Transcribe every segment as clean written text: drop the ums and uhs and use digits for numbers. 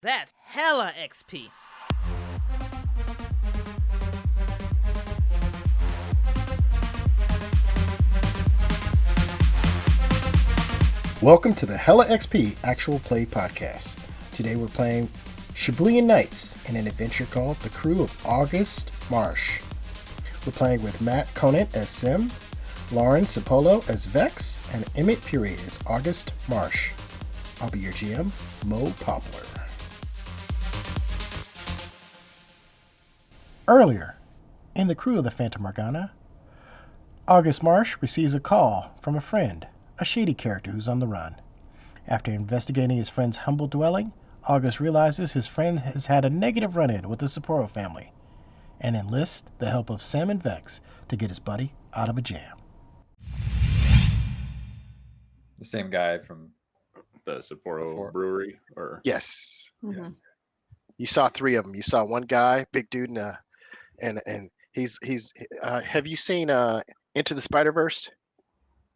That's hella XP. Welcome to the Hella XP Actual Play Podcast. Today we're playing Shibuyan Knights in an adventure called The Crew of August Marsh. We're playing with Matt Conant as Sim, Lauren Cipollo as Vex, and Emmett Furey as August Marsh. I'll be your GM, Moe Poplar. Earlier, in the crew of the Phantom Morgana, August Marsh receives a call from a friend, a shady character who's on the run. After investigating his friend's humble dwelling, August realizes his friend has had a negative run-in with the Cipollo family and enlists the help of Sam and Vex to get his buddy out of a jam. The same guy from the Sapporo Before. Brewery, or Yes. Yeah. You saw three of them. You saw one guy, big dude, and he's have you seen Into the Spider-Verse?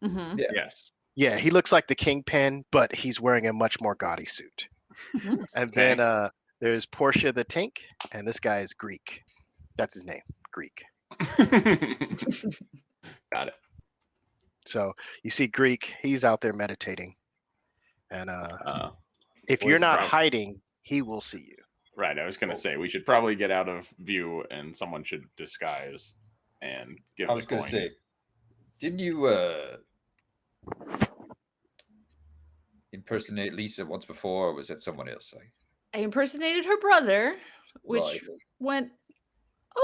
Mm-hmm. Yeah. yes, Yeah, he looks like the Kingpin, but he's wearing a much more gaudy suit. And Okay. then there's Portia the Tink, and this guy is Greek. That's his name, Greek. got it. So you see Greek, he's out there meditating. And if well, you're not prob- hiding, he will see you. Right, I was gonna say we should probably get out of view, and someone should disguise and give. I was going to say, didn't you impersonate Lisa once before, or was that someone else? I impersonated her brother, which Right. went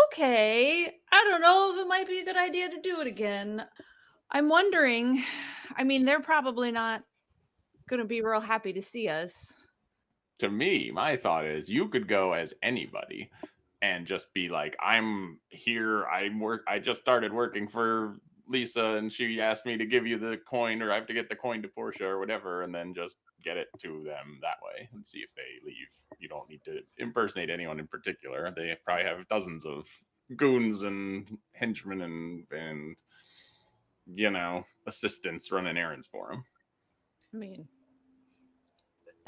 okay. I don't know if it might be a good idea to do it again. I'm wondering, I mean, they're probably not going to be real happy to see us. To me, my thought is you could go as anybody and just be like, I'm here, I just started working for Lisa and she asked me to give you the coin, or I have to get the coin to Portia or whatever, and then just get it to them that way and see if they leave. You don't need to impersonate anyone in particular. They probably have dozens of goons and henchmen and assistants running errands for them. I mean,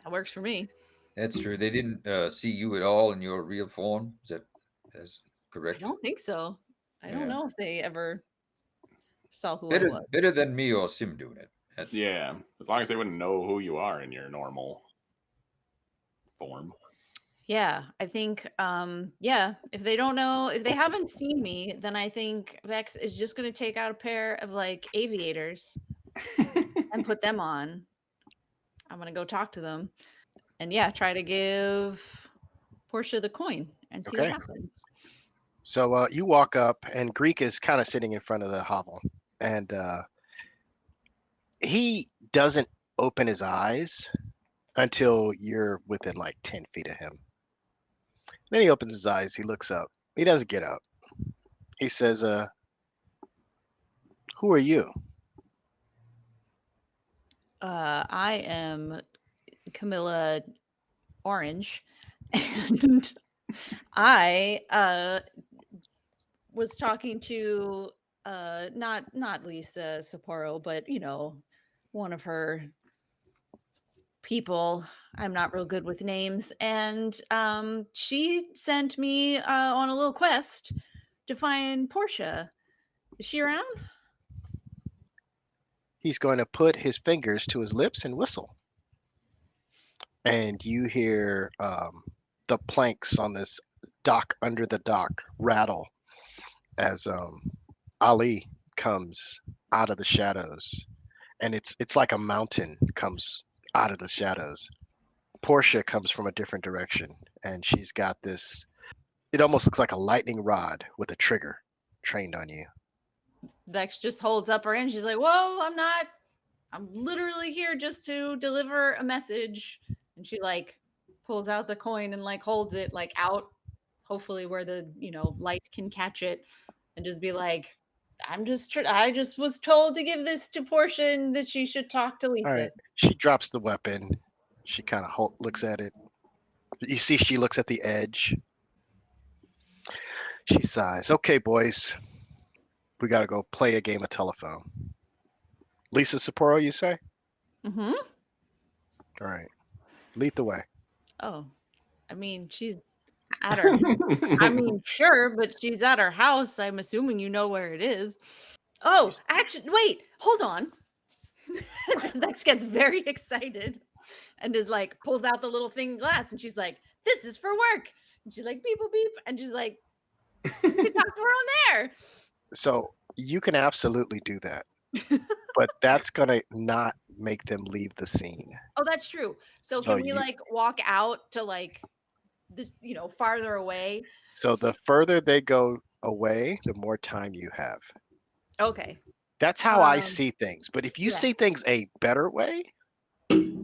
that works for me. That's true. They didn't see you at all in your real form. That's I correct? don't think so. I don't Yeah. know if they ever saw who I Better, was. better than me or Sim doing it. That's, Yeah, as long as they wouldn't know who you are in your normal form. Yeah, I think yeah, if they don't know, if they haven't seen me, then I think Vex is just going to take out a pair of like aviators and put them on. I'm going to go talk to them and yeah, try to give Portia the coin and see what Okay. happens. So you walk up, and Greek is kind of sitting in front of the hovel, and he doesn't open his eyes until you're within like 10 feet of him. Then he opens his eyes. He looks up. He doesn't get up. He says, "Who are you?" I am Camilla Orange and I was talking to not Lisa Sapporo, but one of her people. I'm not real good with names, and she sent me on a little quest to find Portia. Is she around? He's going to put his fingers to his lips and whistle, and you hear the planks on this dock under the dock rattle as Ali comes out of the shadows, and it's like a mountain comes out of the shadows. Portia comes from a different direction, and she's got this. It almost looks like a lightning rod with a trigger trained on you. Vex just holds up her hand. She's like, "Whoa, I'm literally here just to deliver a message." And she like pulls out the coin and like holds it like out, hopefully where the light can catch it, and just be like, I just was told to give this to Portia and that she should talk to Lisa. All right. She drops the weapon. She kind of looks at it. You see, she looks at the edge. She sighs. "Okay, boys, we got to go play a game of telephone." Lisa Sapporo, you say? Mm-hmm. All right. Lead the way. Oh, I mean, she's at her. I mean, sure, but she's at her house. I'm assuming you know where it is. Oh, actually, wait, hold on. Lex gets very excited and is like, pulls out the little thing glass, and she's like, "This is for work." And she's like, "Beep, beep, beep," and she's like, "You can talk to her on there." So you can absolutely do that, but that's gonna not make them leave the scene. Oh, that's true. So So can we you, like walk out to like this, farther away? so the further they go away, the more time you have. Okay. That's how I Um, see things. But if you yeah. see things a better way,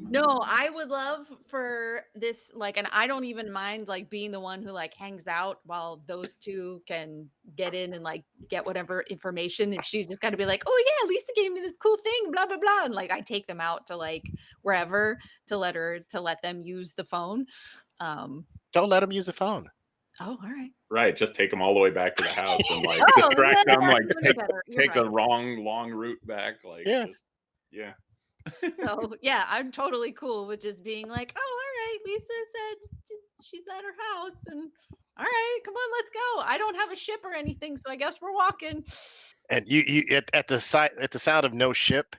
No, I would love for this, like, and I don't even mind like being the one who like hangs out while those two can get in and like get whatever information. If she's just got to be like, "Oh yeah, Lisa gave me this cool thing, blah blah blah," and like I take them out to like wherever to let them use the phone. don't let them use the phone. Oh, all right. Right, just take them all the way back to the house and like Oh, distract yeah, them, like that's take better. You're a right. long route back, like Yeah. just yeah. So yeah, I'm totally cool with just being like, "Oh, all right, Lisa said she's at her house, and all right, come on, let's go." I don't have a ship or anything, so I guess we're walking. And you at the sound of no ship,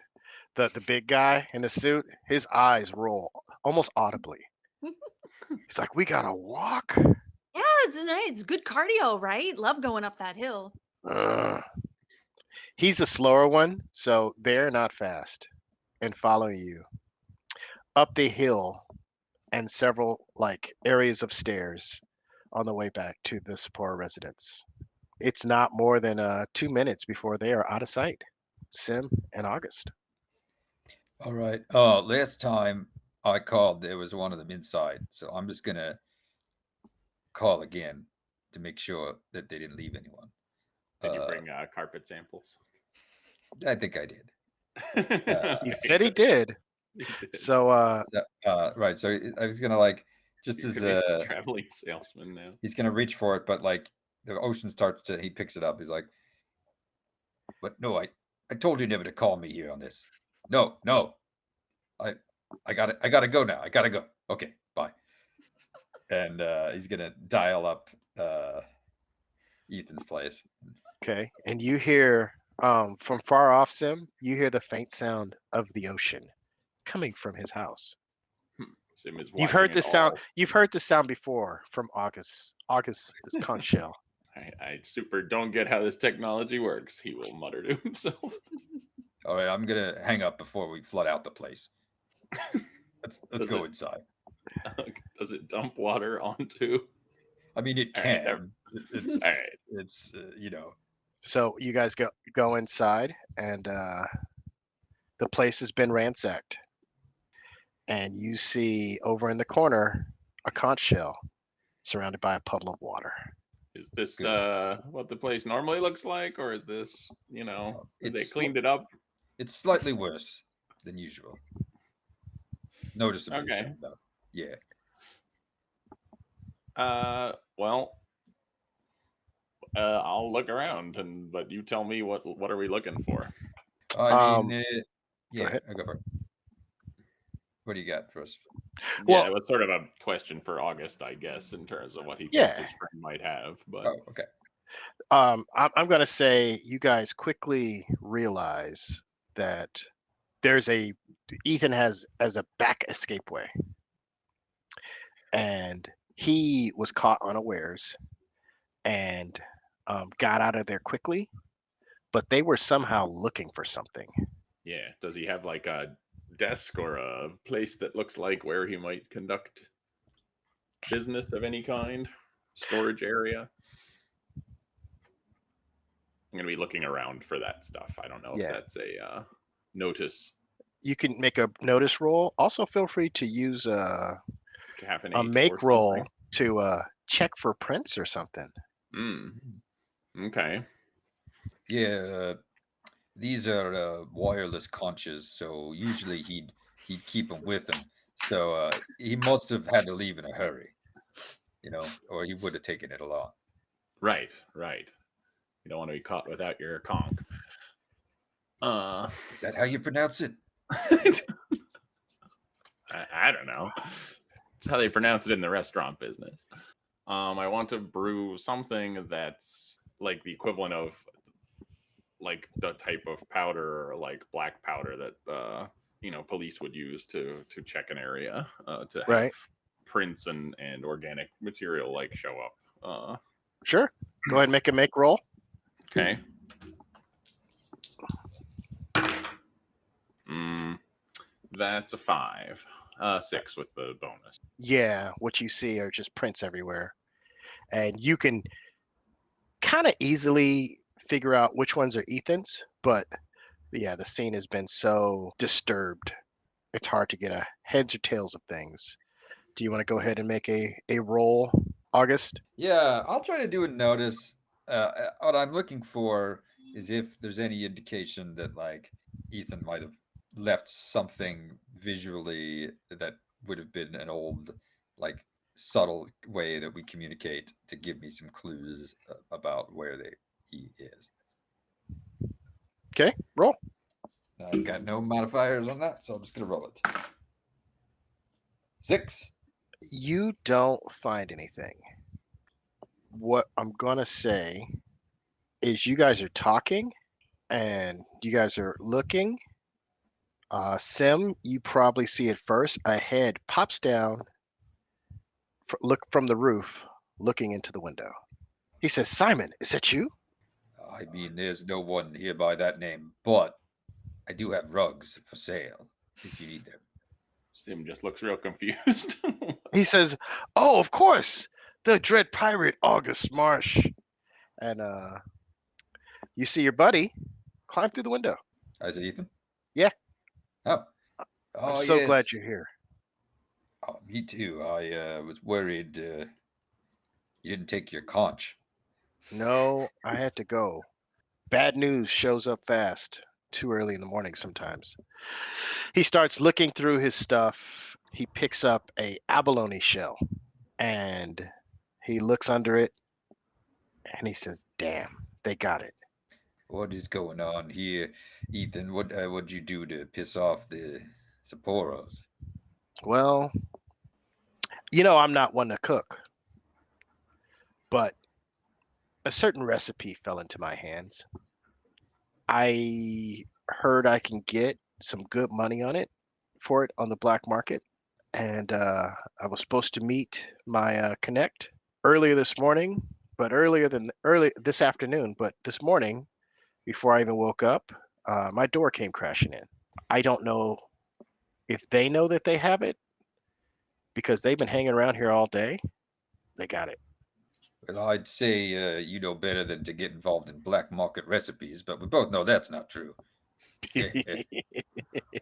the big guy in the suit, his eyes roll almost audibly. He's like, "We gotta walk." Yeah, it's nice. It's good cardio, right? Love going up that hill. Ugh. He's the slower one, so they're not fast and following you up the hill and several like areas of stairs on the way back to the Sapporo residence. It's not more than 2 minutes before they are out of sight. Sim and August. All right. Last time I called, there was one of them inside, so I'm just gonna call again to make sure that they didn't leave anyone. Did you bring carpet samples? I think I did. He said he did. So Right. So I was gonna like just He's as gonna be a traveling salesman now. he's gonna reach for it, but like the ocean starts to, he picks it up. He's like, "But no, I told you never to call me here on this. No, I gotta go now. I gotta go. Okay, bye." And he's gonna dial up Ethan's place. okay, and you hear from far off, Sim, you hear the faint sound of the ocean coming from his house. Sim is You've heard watching this it sound. all. You've heard this sound before from August. August is conch shell. I super don't get how this technology works, he will mutter to himself. All right, I'm gonna hang up before we flood out the place. Let's Does go it- inside. Does it dump water onto? I mean, it All right, can. It's All right. it's So you guys go inside, and the place has been ransacked. And you see over in the corner a conch shell surrounded by a puddle of water. Is this Good. what the place normally looks like, or is this, they It's cleaned it up? It's slightly worse than usual. Noticeably Okay. so, though. Yeah. Well, I'll look around, but you tell me what are we looking for? I mean, Go ahead. I go for it. What do you got for us? Well- Yeah, it was sort of a question for August, I guess, in terms of what he thinks Yeah. his friend might have. But Oh, okay. I'm going to say you guys quickly realize that Ethan has a back escape way, and he was caught unawares and got out of there quickly, but they were somehow looking for something. yeah, does he have like a desk or a place that looks like where he might conduct business of any kind? Storage area? I'm gonna be looking around for that stuff. I don't know if Yeah. that's a notice. You can make a notice roll. Also, feel free to use a Caffeinate make or roll something. to check for prints or something. Okay. Yeah, these are wireless conches, so usually he'd keep them with him. So he must have had to leave in a hurry, or he would have taken it along. Right. You don't want to be caught without your conch. Is that how you pronounce it? I don't know. That's how they pronounce it in the restaurant business. I want to brew something that's like the equivalent of like the type of powder, like black powder that police would use to check an area, to have Right. prints and organic material like show up. Sure. Go ahead and make a make roll. Okay. That's a 5. 6 with the bonus. Yeah, what you see are just prints everywhere. And you can kind of easily figure out which ones are Ethan's, but yeah, the scene has been so disturbed. It's hard to get a heads or tails of things. Do you want to go ahead and make a roll, August? Yeah, I'll try to do a notice. What I'm looking for is if there's any indication that like Ethan might have left something visually that would have been an old, like subtle way that we communicate to give me some clues about where he is. Okay, roll. I've got no modifiers on that, so I'm just gonna roll it. 6. You don't find anything. What I'm gonna say is you guys are talking and you guys are looking. Sim, you probably see it first. A head pops down, look from the roof, looking into the window. He says, "Simon, is that you?" I mean, there's no one here by that name, but I do have rugs for sale if you need them. Sim just looks real confused. He says, "Oh, of course, the dread pirate August Marsh." And you see your buddy climb through the window. Is it Ethan? Yeah. Oh. I'm so glad you're here. Oh, me too. I was worried you didn't take your conch. No, I had to go. Bad news shows up fast, too early in the morning sometimes. He starts looking through his stuff. He picks up a abalone shell and he looks under it and he says, "Damn, they got it." What is going on here, Ethan? What'd you do to piss off the Cipollos? Well, I'm not one to cook, but a certain recipe fell into my hands. I heard I can get some good money for it on the black market, and I was supposed to meet my connect earlier this morning, but early this afternoon. But this morning, before I even woke up, my door came crashing in. I don't know if they know that they have it because they've been hanging around here all day. They got it. Well, I'd say you know better than to get involved in black market recipes, but we both know that's not true.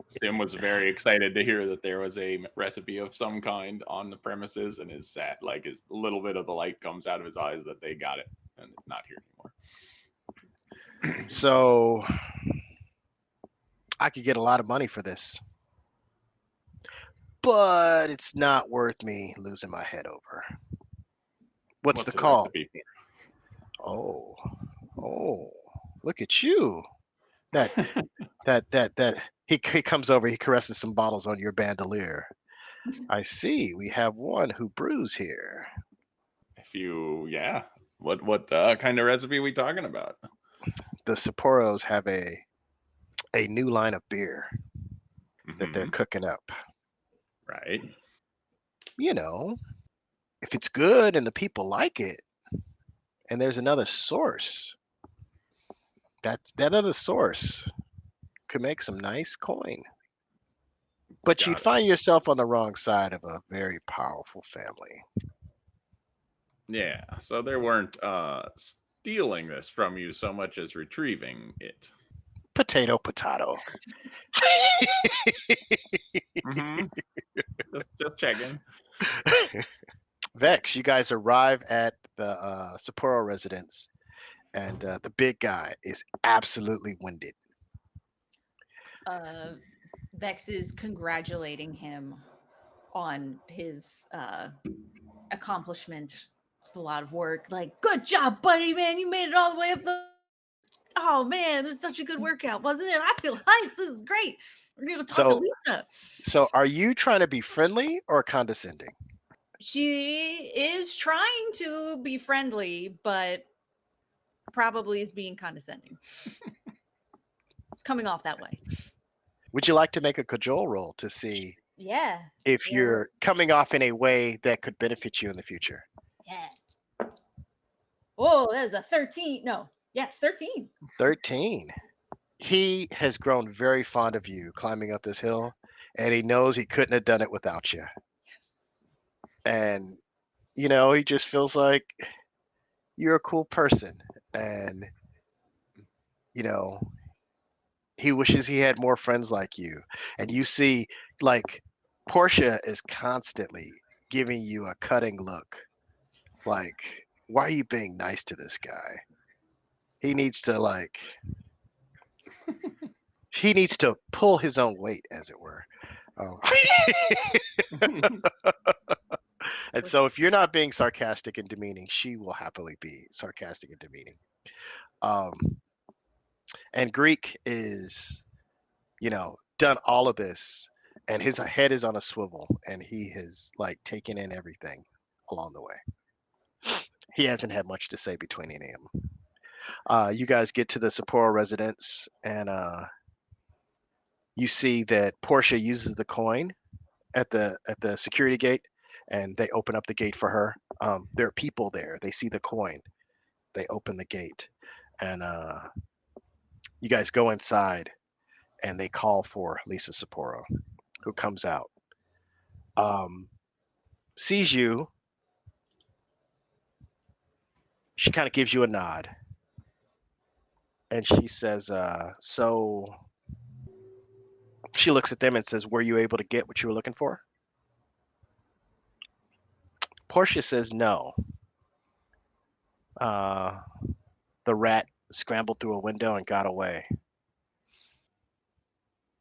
Sim was very excited to hear that there was a recipe of some kind on the premises, and is sad. Like, his little bit of the light comes out of his eyes that they got it, and it's not here anymore. So I could get a lot of money for this, but it's not worth me losing my head over. What's the call? Recipe? Oh, look at you. That he comes over, he caresses some bottles on your bandolier. I see. We have one who brews here. What kind of recipe are we talking about? The Sapporo's have a new line of beer that they're cooking up. Right. If it's good and the people like it, and there's another source, that other source could make some nice coin. But you'd find yourself on the wrong side of a very powerful family. Yeah, so they weren't stealing this from you so much as retrieving it. Potato. Just checking. Vex, you guys arrive at the Sapporo residence, and the big guy is absolutely winded. Vex is congratulating him on his accomplishment. It's a lot of work. Like, good job, buddy, man. You made it all the way up Oh, man, it was such a good workout, wasn't it? I feel hyped. This is great. We're going to talk to Lisa. So are you trying to be friendly or condescending? She is trying to be friendly, but probably is being condescending. It's coming off that way. Would you like to make a cajole roll to see Yeah. if Yeah, you're coming off in a way that could benefit you in the future? Yeah. Oh, that is a 13. No. Yes, 13. 13. He has grown very fond of you climbing up this hill, and he knows he couldn't have done it without you. Yes. And, he just feels like you're a cool person. And, he wishes he had more friends like you. And you see, like, Portia is constantly giving you a cutting look. Like, why are you being nice to this guy? He needs to, he needs to pull his own weight, as it were. Oh. And so if you're not being sarcastic and demeaning, she will happily be sarcastic and demeaning. And Greek is, done all of this, and his head is on a swivel, and he has taken in everything along the way. He hasn't had much to say between any of them. You guys get to the Sapporo residence, and you see that Portia uses the coin at the security gate, and they open up the gate for her. There are people there. They see the coin. They open the gate, and you guys go inside, and they call for Lisa Sapporo, who comes out, sees you. She kind of gives you a nod, and she says, so she looks at them and says, were you able to get what you were looking for? Portia says no. The rat scrambled through a window and got away.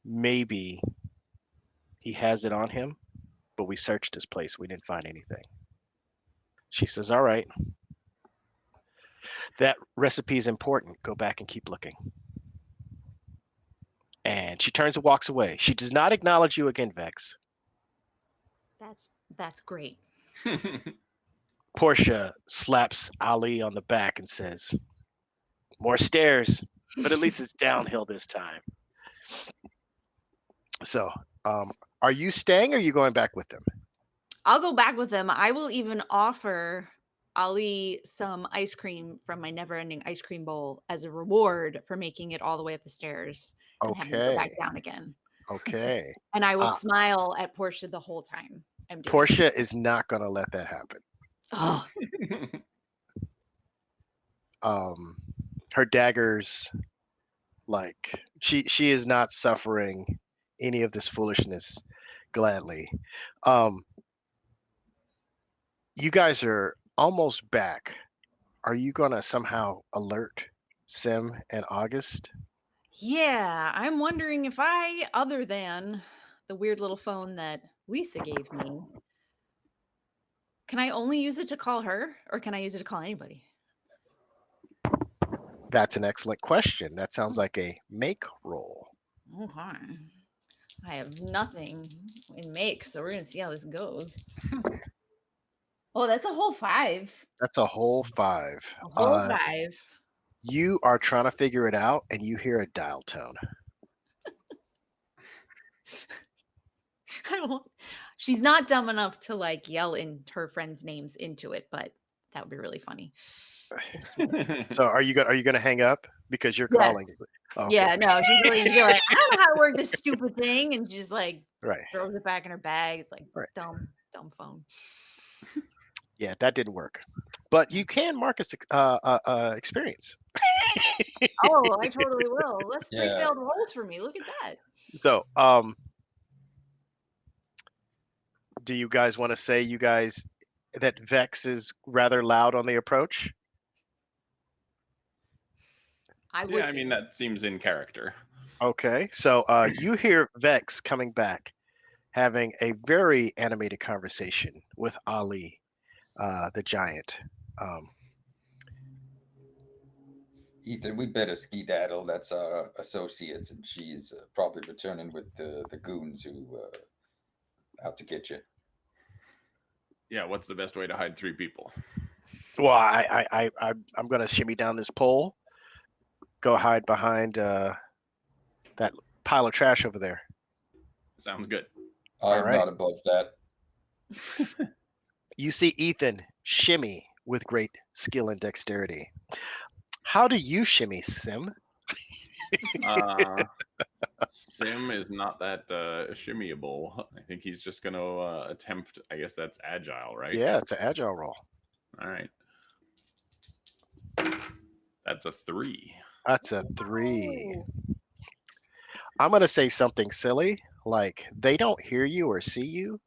Maybe he has it on him, but we searched his place. We didn't find anything. She says, all right. That recipe is important. Go back and keep looking. And she turns and walks away. She does not acknowledge you again, Vex. That's great. Portia slaps Ali on the back and says, more stairs, but at least it's downhill this time. So, are you staying or are you going back with them? I'll go back with them. I will even offer Ali some ice cream from my never-ending ice cream bowl as a reward for making it all the way up the stairs and having to go back Okay. down again. Okay. And I will smile at Portia the whole time I'm doing Portia it. is not going to let that happen. Oh, Her daggers, she is not suffering any of this foolishness gladly. You guys are almost back. Are you going to somehow alert Sim and August? yeah. I'm wondering if other than the weird little phone that Lisa gave me, can I only use it to call her or can I use it to call anybody? That's an excellent question. That sounds like a make roll. Okay. I have nothing in make, so we're going to see how this goes. Oh, that's a whole 5. That's a whole 5. A whole 5. You are trying to figure it out, and you hear a dial tone. She's not dumb enough to yell in her friends' names into it, but that would be really funny. So are you going to hang up because you're calling? Oh, okay. Yeah, no, she's really gonna be like, I don't know how to work this stupid thing, and she's right. Throws it back in her bag. It's like dumb phone. Yeah, that didn't work. But you can mark experience. Oh, I totally will. That's 3 failed rolls for me. Look at that. So, do you guys want to say that Vex is rather loud on the approach? I mean, that seems in character. Okay, so you hear Vex coming back, having a very animated conversation with Ali, the giant. Ethan, we better skedaddle. That's our associates, and she's probably returning with the goons who out to get you. Yeah, what's the best way to hide 3 people? Well, I'm gonna shimmy down this pole, go hide behind that pile of trash over there. Sounds good. I'm right. not above that. You see Ethan shimmy with great skill and dexterity. How do you shimmy, Sim? Sim is not that shimmyable. I think he's just going to attempt. I guess that's agile, right? Yeah, it's an agile roll. All right. That's a 3. That's a 3. Oh. I'm gonna say something silly, like they don't hear you or see you,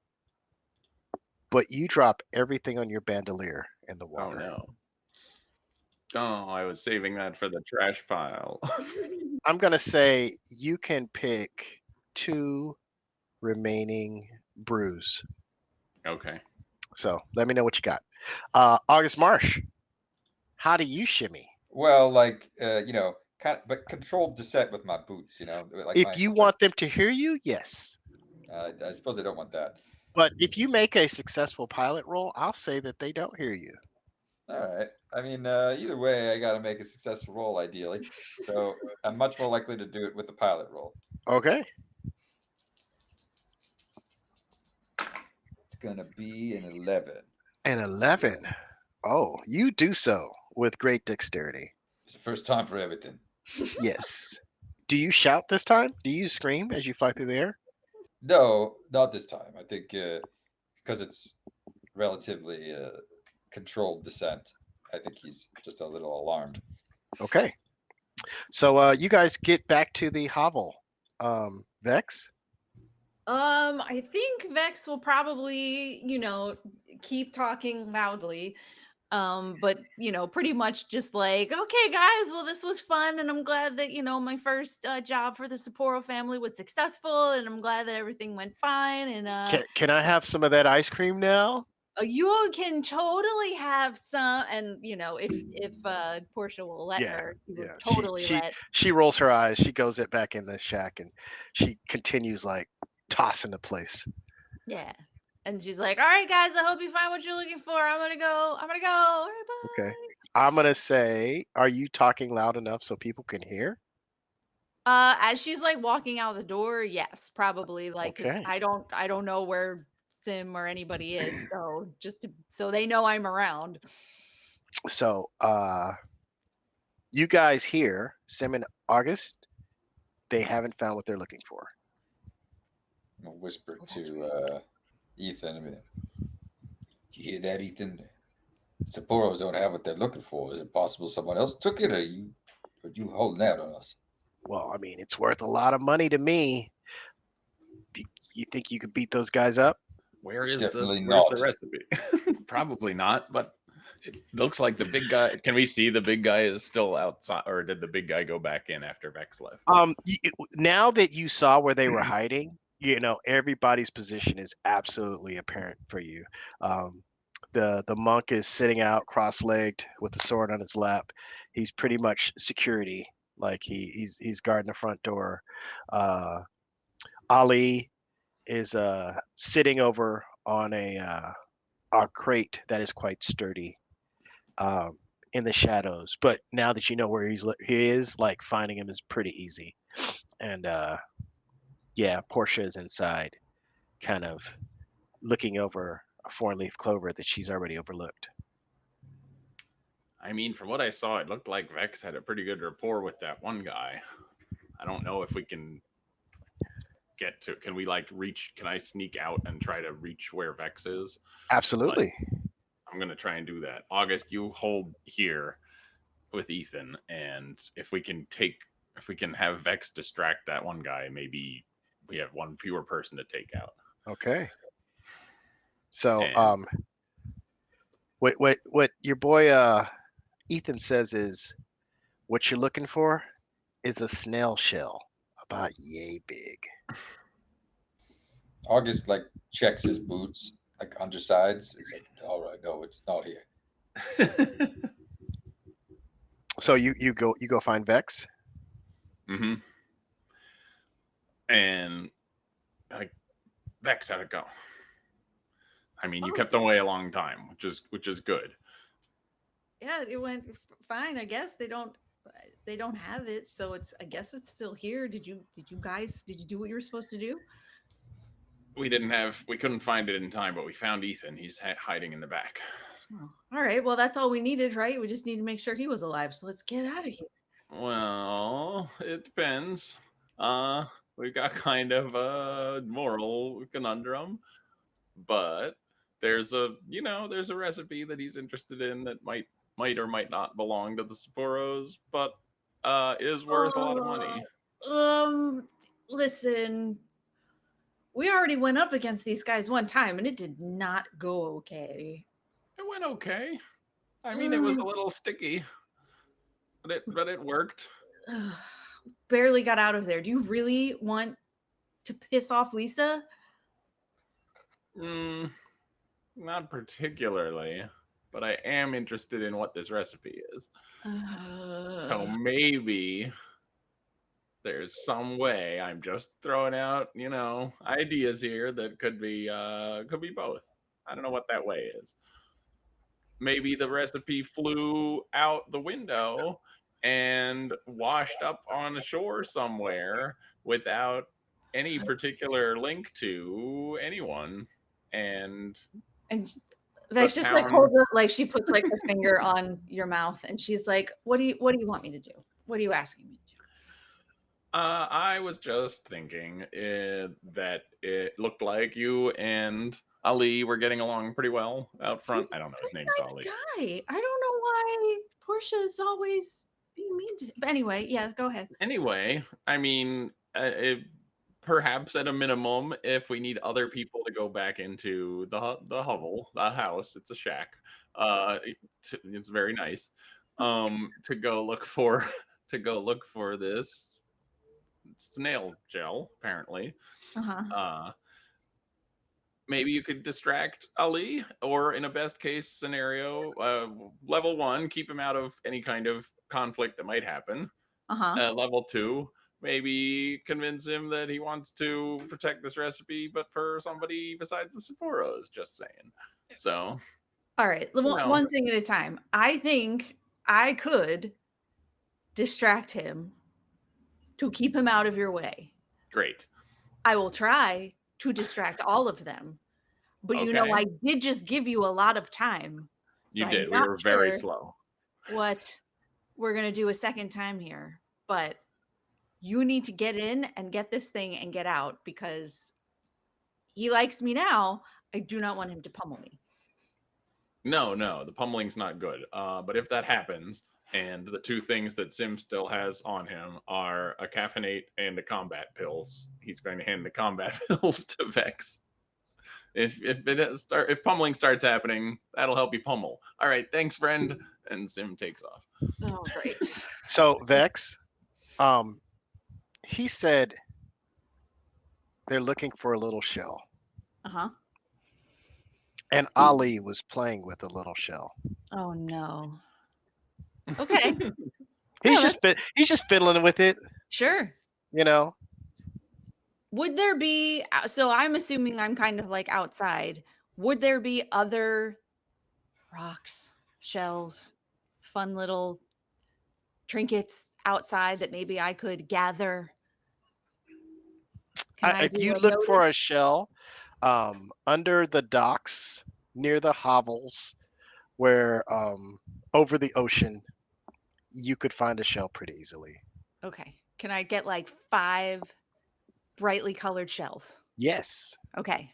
but you drop everything on your bandolier in the Oh water. no. Oh, I was saving that for the trash pile. I'm gonna say you can pick 2 remaining brews. Okay. So let me know what you got. August Marsh, how do you shimmy? Well, like but controlled descent with my boots. Like If you want them to hear you, yes. I suppose I don't want that. But if you make a successful pilot roll, I'll say that they don't hear you. All right. I mean, either way, I got to make a successful roll, ideally. So I'm much more likely to do it with a pilot roll. Okay. It's going to be an 11. An 11. Oh, you do so with great dexterity. It's the first time for everything. Yes. Do you shout this time? Do you scream as you fly through the air? No, not this time. I think because it's relatively controlled descent, I think he's just a little alarmed. Okay. So you guys get back to the hovel. Vex? I think Vex will probably, keep talking loudly. But pretty much just like, okay, guys, well, this was fun, and I'm glad that my first job for the Sapporo family was successful, and I'm glad that everything went fine. And Can I have some of that ice cream now? you can totally have some, and if Portia will let her, she will totally let. She rolls her eyes. She goes it back in the shack, and she continues like tossing the place. Yeah. And she's like, all right, guys, I hope you find what you're looking for. I'm going to go. All right, bye. Okay. I'm going to say, are you talking loud enough so people can hear? As she's like walking out the door, yes, probably, like, because Okay. I don't know where Sim or anybody is, so so they know I'm around. So you guys hear Sim and August, they haven't found what they're looking for. I'm going to whisper to Ethan. Do you hear that, Ethan? Sapporos don't have what they're looking for. Is it possible someone else took it, or you holding out on us? Well, I mean, it's worth a lot of money to me. You think you could beat those guys up? Where's Definitely the not. recipe? Probably not, but it looks like the big guy. Can we see the big guy is still outside, or did the big guy go back in after Vex left? Now that you saw where they were hiding, everybody's position is absolutely apparent for you. The monk is sitting out cross-legged with the sword on his lap. He's pretty much security, like he's guarding the front door. Ali is sitting over on a crate that is quite sturdy in the shadows. But now that you know where he is, like finding him is pretty easy. And Portia is inside, kind of looking over a 4-leaf clover that she's already overlooked. I mean, from what I saw, it looked like Vex had a pretty good rapport with that one guy. I don't know if we can can we reach, can I sneak out and try to reach where Vex is? Absolutely. I'm going to try and do that. August, you hold here with Ethan, and if we can have Vex distract that one guy, maybe we have one fewer person to take out. Okay. So, what your boy Ethan says is, what you're looking for is a snail shell about yay big. August checks his boots, undersides. He's like, all right, no, it's not here. So you go find Vex. Mm-hmm. And Vex, how'd it go? I mean, you Oh. kept them away a long time, which is good. Yeah, it went fine. I guess they don't have it, so I guess it's still here. Did you do what you were supposed to do? We couldn't find it in time, but we found Ethan. He's hiding in the back. Oh, all right. Well, that's all we needed, right? We just need to make sure he was alive. So let's get out of here. Well, it depends. We've got kind of a moral conundrum, but there's a recipe that he's interested in that might or might not belong to the Cipollos, but is worth a lot of money. Listen, we already went up against these guys one time and it did not go okay. It went okay. I mean, it was a little sticky, but it worked. Barely got out of there. Do you really want to piss off Lisa? Not particularly, but I am interested in what this recipe is. So maybe there's some way. I'm just throwing out, ideas here that could be both. I don't know what that way is. Maybe the recipe flew out the window and washed up on a shore somewhere without any particular link to anyone. And Vex just like holds up, like she puts like her finger on your mouth and she's like, what do you want me to do? What are you asking me to do? I was just thinking that it looked like you and Ali were getting along pretty well out front. I don't know, his name's nice Ali. Guy. I don't know why Portia's always being mean to him. But anyway, yeah, go ahead. Anyway, I mean, perhaps at a minimum, if we need other people to go back into the hovel, the house, it's a shack. It's very nice. To go look for this snail gel, apparently. Maybe you could distract Ali, or in a best case scenario, level 1, keep him out of any kind of conflict that might happen. Level 2, maybe convince him that he wants to protect this recipe, but for somebody besides the Cipollos, just saying. So, all right, one thing at a time. I think I could distract him to keep him out of your way. Great. I will try to distract all of them. But I did just give you a lot of time. So you did. We were very slow. What we're going to do a second time here. But you need to get in and get this thing and get out because he likes me now. I do not want him to pummel me. No, the pummeling's not good. But if that happens, and the two things that Sim still has on him are a caffeinate and the combat pills, he's going to hand the combat pills to Vex. If pummeling starts happening, that'll help you pummel. All right, thanks, friend. And Sim takes off. Oh, great. So Vex, he said they're looking for a little shell. And Ali was playing with a little shell. Oh no. Okay. He's just fiddling with it. Sure. Would there be, so I'm assuming I'm kind of like outside. Would there be other rocks, shells, fun little trinkets outside that maybe I could gather? If you look for a shell under the docks near the hovels where over the ocean, you could find a shell pretty easily. Okay. Can I get like 5 brightly colored shells? Yes. Okay.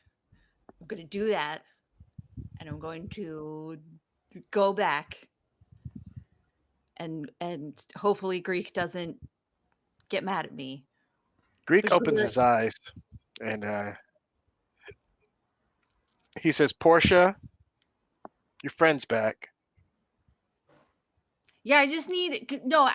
I'm going to do that. And I'm going to go back. And hopefully Greek doesn't get mad at me. Greek opened his eyes and he says, Portia, your friend's back. Yeah, I just need can I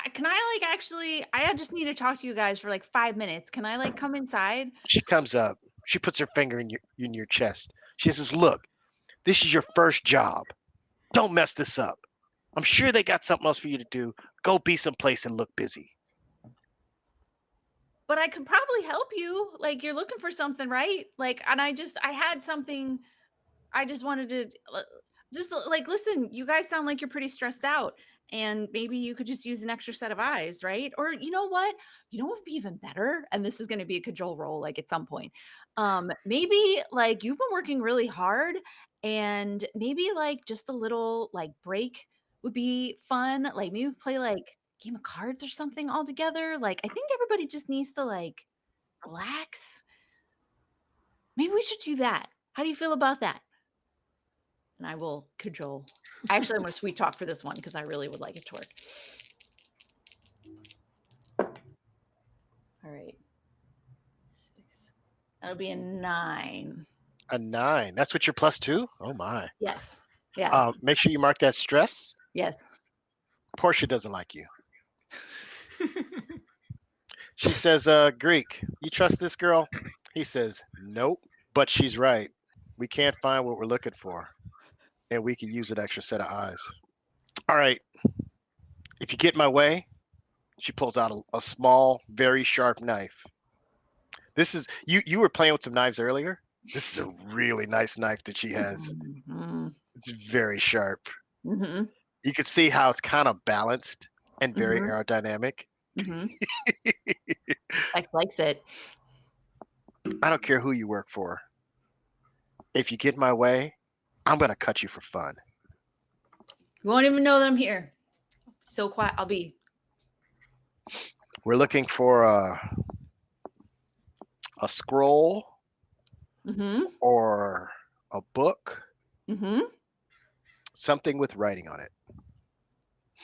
I just need to talk to you guys for like 5 minutes. Can I come inside? She comes up. She puts her finger in your chest. She says, look, this is your first job. Don't mess this up. I'm sure they got something else for you to do. Go be someplace and look busy. But I could probably help you. Like, you're looking for something, right? And I had something I just wanted to just like listen. You guys sound like you're pretty stressed out, and maybe you could just use an extra set of eyes, right? Or you know what? You know what would be even better? And this is going to be a cajole roll, like at some point. Maybe like you've been working really hard, and maybe like just a little like break would be fun. Like maybe play like game of cards or something all together. Like I think everybody just needs to like relax. Maybe we should do that. How do you feel about that? And I will cajole. Actually, I'm going to sweet talk for this one because I really would like it to work. All right. 6. That'll be a 9. A 9. That's what your +2? Oh my. Yes. Yeah. Make sure you mark that stress. Yes. Portia doesn't like you. She says, Greek, you trust this girl? He says, nope, but she's right. We can't find what we're looking for, and we can use an extra set of eyes. All right. If you get in my way, she pulls out a small, very sharp knife. This is, you were playing with some knives earlier. This is a really nice knife that she has. Mm-hmm. It's very sharp. Mm-hmm. You can see how it's kind of balanced and very aerodynamic. Mm-hmm. X likes it. I don't care who you work for. If you get in my way, I'm going to cut you for fun. You won't even know that I'm here. So quiet. I'll be. We're looking for a scroll or a book, something with writing on it.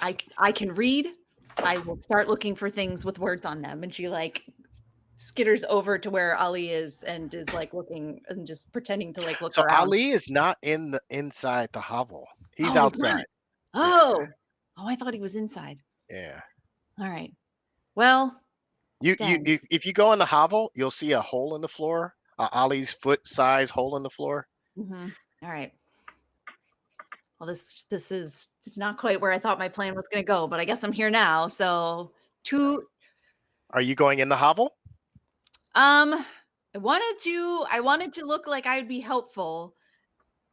I can read. I will start looking for things with words on them. And she like skitters over to where Ali is and is like looking and just pretending to like look so around. Ali is not inside the hovel. He's Oh, outside. Oh, I thought he was inside. Yeah. All right. Well, if you go in the hovel, you'll see a hole in the floor, Ali's foot size hole in the floor. All right. Well, this is not quite where I thought my plan was going to go, but I guess I'm here now. So, Are you going in the hovel? I wanted to look like I would be helpful,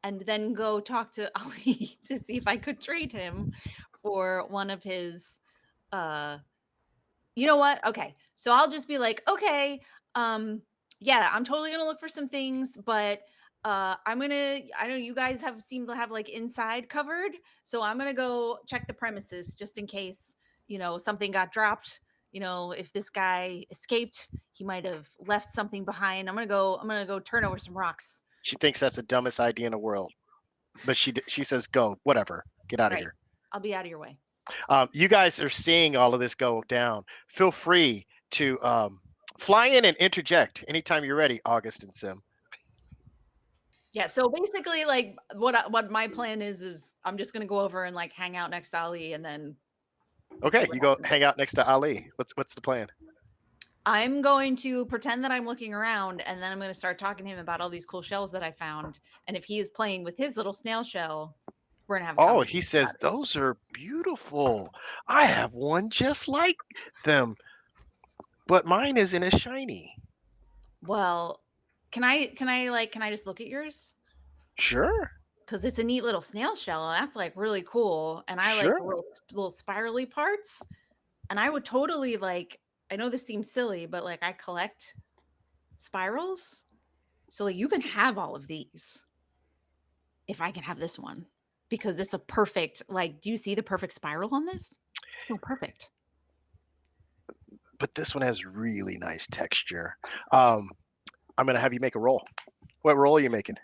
and then go talk to Ali to see if I could trade him for one of his. You know what? Okay, so I'll just be like, okay, yeah, I'm totally gonna look for some things, but I know you guys seem to have like inside covered, so I'm gonna go check the premises just in case, something got dropped. If this guy escaped, he might have left something behind. I'm gonna go turn over some rocks. She thinks that's the dumbest idea in the world, but she says, go, whatever, get out of here. I'll be out of your way. You guys are seeing all of this go down. Feel free to fly in and interject anytime you're ready, August and Sim. Yeah, so basically, like, what my plan is I'm just gonna go over and like hang out next to Ali, and then. Okay, you go hang out next to Ali. What's the plan? I'm going to pretend that I'm looking around, and then I'm going to start talking to him about all these cool shells that I found. And if he is playing with his little snail shell, we're going to have a conversation he says, about it. those are beautiful. I have one just like them, but mine isn't as shiny. Well, can I just look at yours? Sure. Because it's a neat little snail shell. And that's like really cool. And I like the little spirally parts. And I would totally like, I know this seems silly, but like I collect spirals. So like you can have all of these if I can have this one, because it's a perfect, like, do you see the perfect spiral on this? It's so perfect. But this one has really nice texture. I'm going to have you make a roll. What roll are you making?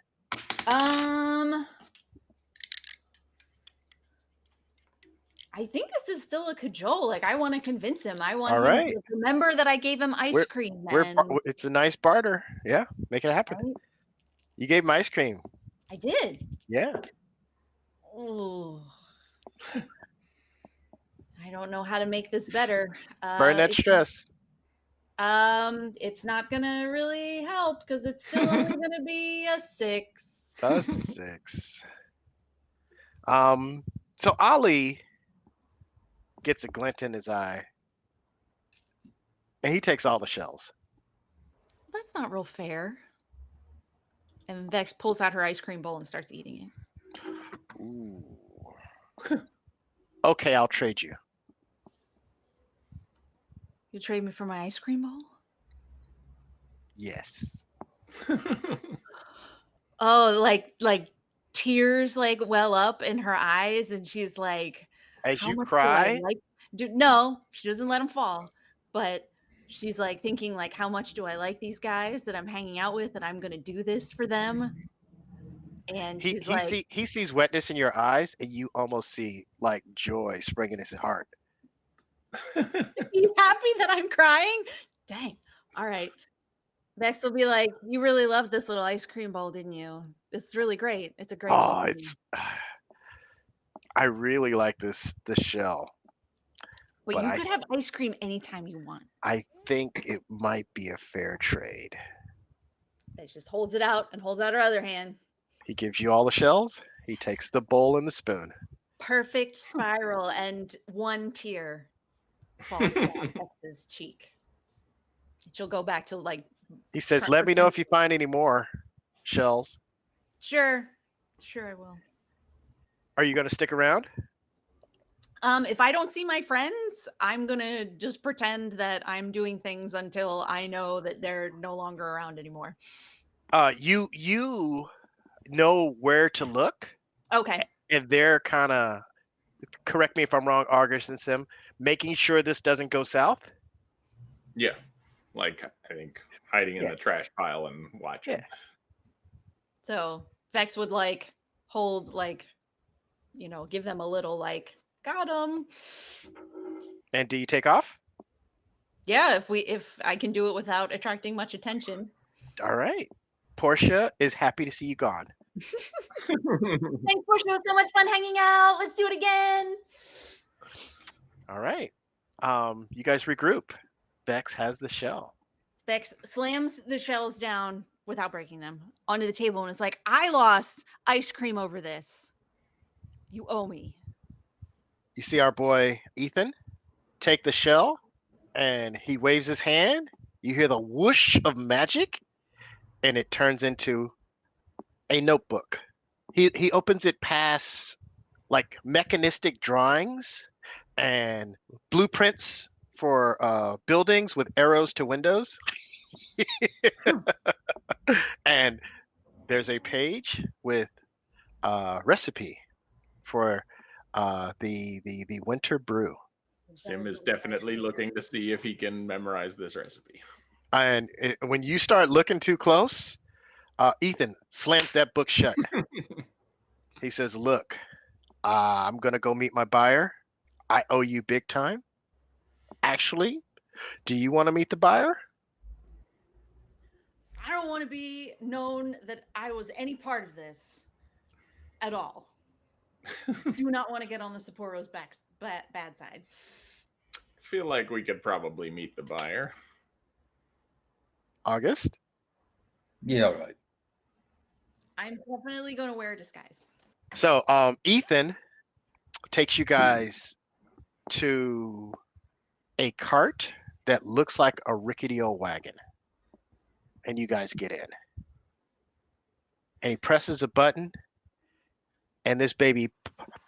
I think this is still a cajole. Like I want to convince him. I want All him right. to remember that I gave him ice cream. It's a nice barter. Yeah, make it happen. Right? You gave him ice cream. I did. Yeah. Oh. I don't know how to make this better. Burn that stress. It's not gonna really help because it's still only gonna be a 6. A 6. So Ali gets a glint in his eye, and he takes all the shells. That's not real fair. And Vex pulls out her ice cream bowl and starts eating it. Ooh. Okay, I'll trade you. You trade me for my ice cream bowl? Yes. Oh, like tears like well up in her eyes, and she's like, As "How you much do I cry, like?" No, she doesn't let them fall, but she's like thinking like, "How much do I like these guys that I'm hanging out with, and I'm gonna do this for them?" And he she's he like, see he sees wetness in your eyes, and you almost see like joy spring in his heart. "You happy that I'm crying?" Dang. All right. Vex will be like, "You really loved this little ice cream bowl, didn't you? It's really great. It's a great little Oh, thing." it's. I really like this shell, But but you could have ice cream anytime you want. I think it might be a fair trade. It just holds it out and holds out her other hand. He gives you all the shells. He takes the bowl and the spoon. Perfect spiral, and one tear falls down Vex's cheek. She'll go back to like, He says, "Let me know if you find any more shells. sure, I will. Are you going to stick around?" If I don't see my friends, I'm gonna just pretend that I'm doing things until I know that they're no longer around anymore. You know where to look, Okay. and they're kind of, correct me if I'm wrong, Argus and Sim, making sure this doesn't go south. Yeah. Like, I think hiding in Yeah. the trash pile and watching. Yeah. So Vex would like hold like, give them a little like, got them. And do you take off? Yeah, if I can do it without attracting much attention. All right. Portia is happy to see you gone. Thanks, Portia. It was so much fun hanging out. Let's do it again. All right. You guys regroup. Vex has the shell. Vex slams the shells down without breaking them onto the table and it's like, I lost ice cream over this. You owe me. You see our boy Ethan take the shell, and he waves his hand. You hear the whoosh of magic, and it turns into a notebook. He opens it past like mechanistic drawings and blueprints for buildings with arrows to windows. And there's a page with a recipe for the winter brew. Sim is definitely looking to see if he can memorize this recipe. And when you start looking too close, Ethan slams that book shut. He says, "Look, I'm going to go meet my buyer. I owe you big time. Actually, do you want to meet the buyer?" I don't want to be known that I was any part of this at all. Do not want to get on the Cipollo's bad side. Feel like we could probably meet the buyer. August? Yeah, all right. I'm definitely going to wear a disguise. So Ethan takes you guys to a cart that looks like a rickety old wagon. And you guys get in. And he presses a button, and this baby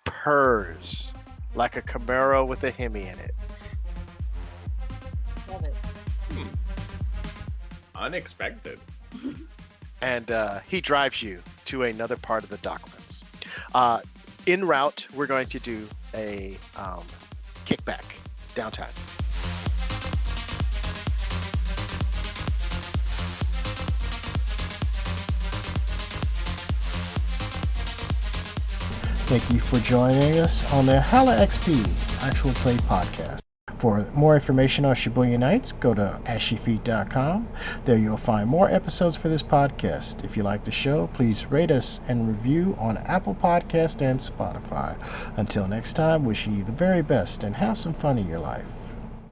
purrs like a Camaro with a Hemi in it. Love it. Unexpected. And he drives you to another part of the Docklands. En route, we're going to do a kickback downtime. Thank you for joining us on the Hala XP Actual Play Podcast. For more information on Shibuyan Knights, go to ashyfeet.com. There you'll find more episodes for this podcast. If you like the show, please rate us and review on Apple Podcast and Spotify. Until next time, wish you the very best and have some fun in your life.